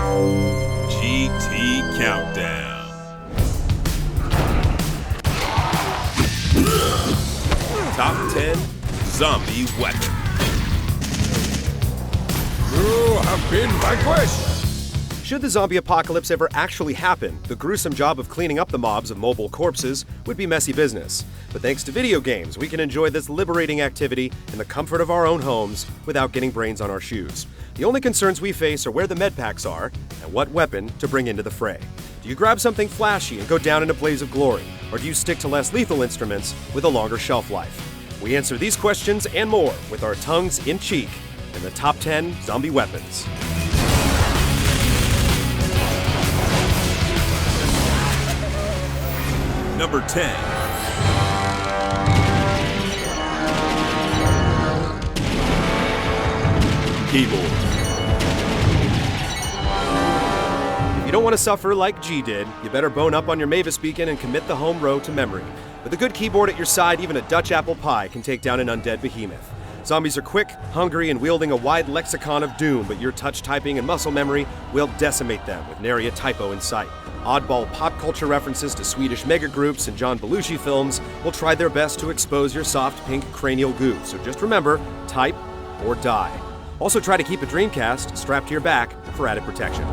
GT Countdown. Top 10 zombie weapons. You have been vanquished! Should the zombie apocalypse ever actually happen, the gruesome job of cleaning up the mobs of mobile corpses would be messy business. But thanks to video games, we can enjoy this liberating activity in the comfort of our own homes without getting brains on our shoes. The only concerns we face are where the med packs are and what weapon to bring into the fray. Do you grab something flashy and go down in a blaze of glory, or do you stick to less lethal instruments with a longer shelf life? We answer these questions and more with our tongues in cheek in the top 10 zombie weapons. Number 10. Keyboard. If you don't want to suffer like G did, you better bone up on your Mavis beacon and commit the home row to memory. With a good keyboard at your side, even a Dutch apple pie can take down an undead behemoth. Zombies are quick, hungry, and wielding a wide lexicon of doom, but your touch typing and muscle memory will decimate them with nary a typo in sight. Oddball pop culture references to Swedish megagroups and John Belushi films will try their best to expose your soft pink cranial goo, so just remember, type or die. Also try to keep a Dreamcast strapped to your back for added protection.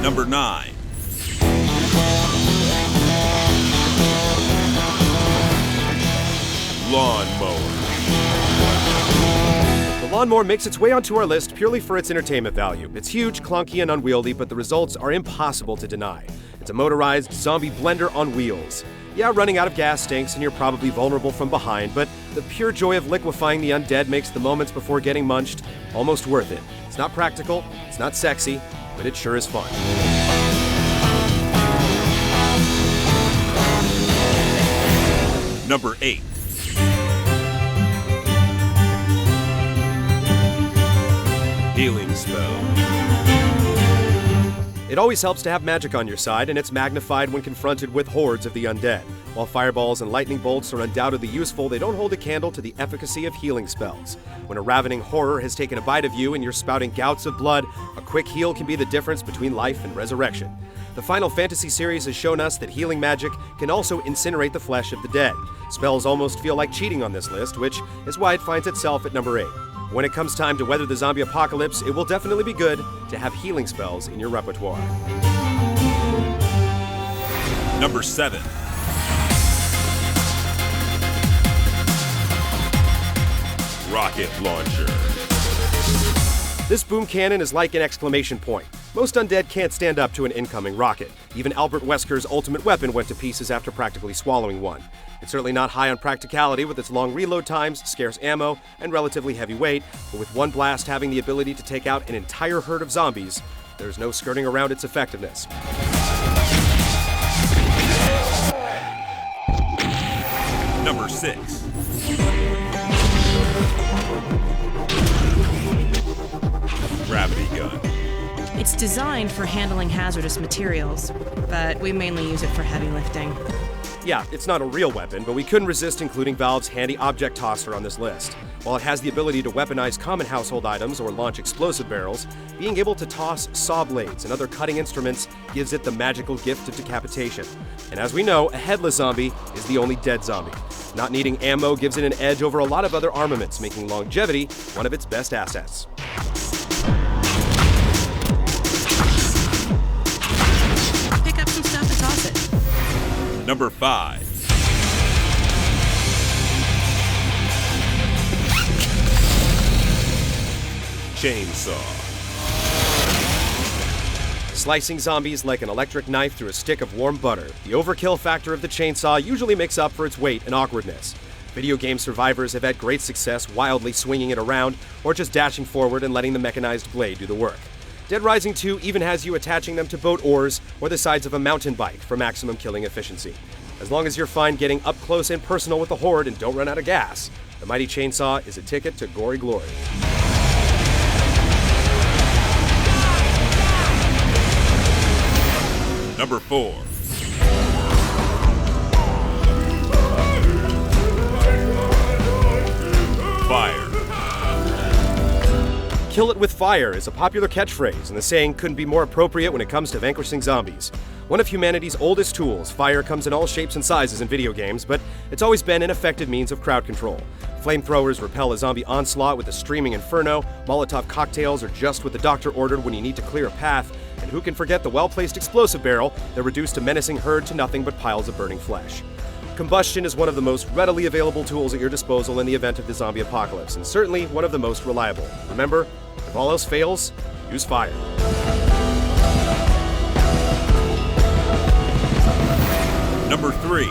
Number 9. Lawnmower. The lawnmower makes its way onto our list purely for its entertainment value. It's huge, clunky, and unwieldy, but the results are impossible to deny. It's a motorized zombie blender on wheels. Yeah, running out of gas stinks and you're probably vulnerable from behind, but the pure joy of liquefying the undead makes the moments before getting munched almost worth it. It's not practical, it's not sexy, but it sure is fun. Number 8. Healing spell. It always helps to have magic on your side, and it's magnified when confronted with hordes of the undead. While fireballs and lightning bolts are undoubtedly useful, they don't hold a candle to the efficacy of healing spells. When a ravening horror has taken a bite of you and you're spouting gouts of blood, a quick heal can be the difference between life and resurrection. The Final Fantasy series has shown us that healing magic can also incinerate the flesh of the dead. Spells almost feel like cheating on this list, which is why it finds itself at number 8. When it comes time to weather the zombie apocalypse, it will definitely be good to have healing spells in your repertoire. Number 7. Rocket launcher. This boom cannon is like an exclamation point. Most undead can't stand up to an incoming rocket. Even Albert Wesker's ultimate weapon went to pieces after practically swallowing one. It's certainly not high on practicality with its long reload times, scarce ammo, and relatively heavy weight, but with one blast having the ability to take out an entire herd of zombies, there's no skirting around its effectiveness. Number 6. Gravity gun. It's designed for handling hazardous materials, but we mainly use it for heavy lifting. Yeah, it's not a real weapon, but we couldn't resist including Valve's handy object tosser on this list. While it has the ability to weaponize common household items or launch explosive barrels, being able to toss saw blades and other cutting instruments gives it the magical gift of decapitation. And as we know, a headless zombie is the only dead zombie. Not needing ammo gives it an edge over a lot of other armaments, making longevity one of its best assets. Pick up some stuff and toss it. Number 5. Chainsaw. Slicing zombies like an electric knife through a stick of warm butter, the overkill factor of the chainsaw usually makes up for its weight and awkwardness. Video game survivors have had great success wildly swinging it around or just dashing forward and letting the mechanized blade do the work. Dead Rising 2 even has you attaching them to boat oars or the sides of a mountain bike for maximum killing efficiency. As long as you're fine getting up close and personal with the horde and don't run out of gas, the mighty chainsaw is a ticket to gory glory. Number 4. Kill it with fire is a popular catchphrase, and the saying couldn't be more appropriate when it comes to vanquishing zombies. One of humanity's oldest tools, fire comes in all shapes and sizes in video games, but it's always been an effective means of crowd control. Flamethrowers repel a zombie onslaught with a streaming inferno, Molotov cocktails are just what the doctor ordered when you need to clear a path, and who can forget the well-placed explosive barrel that reduced a menacing herd to nothing but piles of burning flesh. Combustion is one of the most readily available tools at your disposal in the event of the zombie apocalypse, and certainly one of the most reliable. Remember, if all else fails, use fire. Number 3.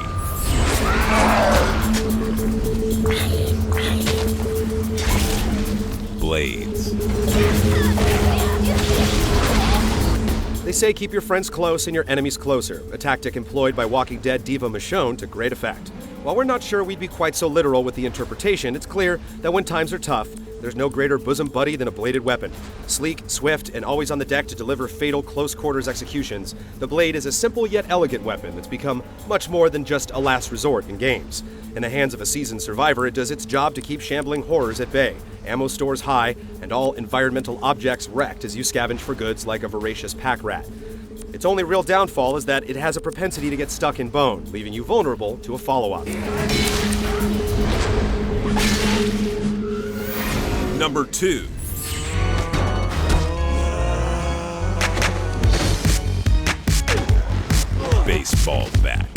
Blades. They say keep your friends close and your enemies closer, a tactic employed by Walking Dead diva Michonne to great effect. While we're not sure we'd be quite so literal with the interpretation, it's clear that when times are tough, there's no greater bosom buddy than a bladed weapon. Sleek, swift, and always on the deck to deliver fatal close-quarters executions, the blade is a simple yet elegant weapon that's become much more than just a last resort in games. In the hands of a seasoned survivor, it does its job to keep shambling horrors at bay, ammo stores high, and all environmental objects wrecked as you scavenge for goods like a voracious pack rat. Its only real downfall is that it has a propensity to get stuck in bone, leaving you vulnerable to a follow-up. Number 2. Baseball bat.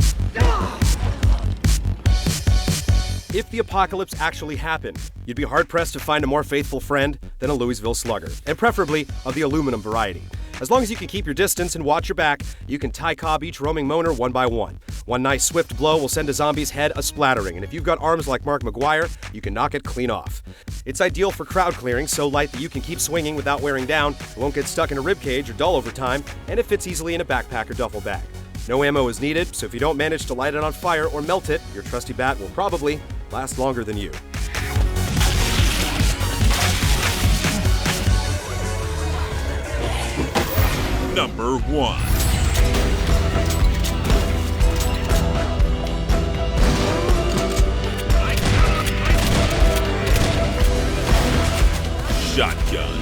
If the apocalypse actually happened, you'd be hard-pressed to find a more faithful friend than a Louisville Slugger, and preferably of the aluminum variety. As long as you can keep your distance and watch your back, you can tie-cob each roaming moaner one by one. One nice swift blow will send a zombie's head a-splattering, and if you've got arms like Mark McGuire, you can knock it clean off. It's ideal for crowd clearing, so light that you can keep swinging without wearing down, it won't get stuck in a ribcage or dull over time, and it fits easily in a backpack or duffel bag. No ammo is needed, so if you don't manage to light it on fire or melt it, your trusty bat will probably last longer than you. Number 1. Shotgun.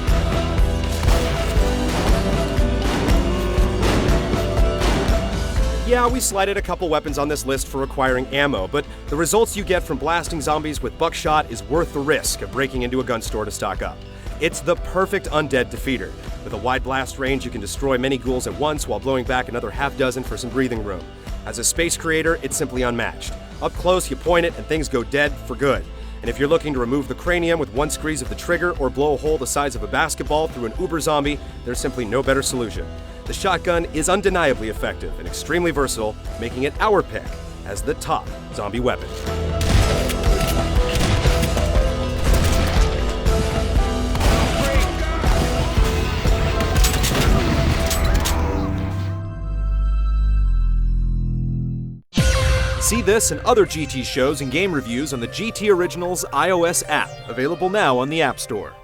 Yeah, we slided a couple weapons on this list for requiring ammo, but the results you get from blasting zombies with buckshot is worth the risk of breaking into a gun store to stock up. It's the perfect undead defeater. With a wide blast range, you can destroy many ghouls at once while blowing back another half dozen for some breathing room. As a space creator, it's simply unmatched. Up close, you point it and things go dead for good. And if you're looking to remove the cranium with one squeeze of the trigger or blow a hole the size of a basketball through an uber zombie, there's simply no better solution. The shotgun is undeniably effective and extremely versatile, making it our pick as the top zombie weapon. See this and other GT shows and game reviews on the GT Originals iOS app, available now on the App Store.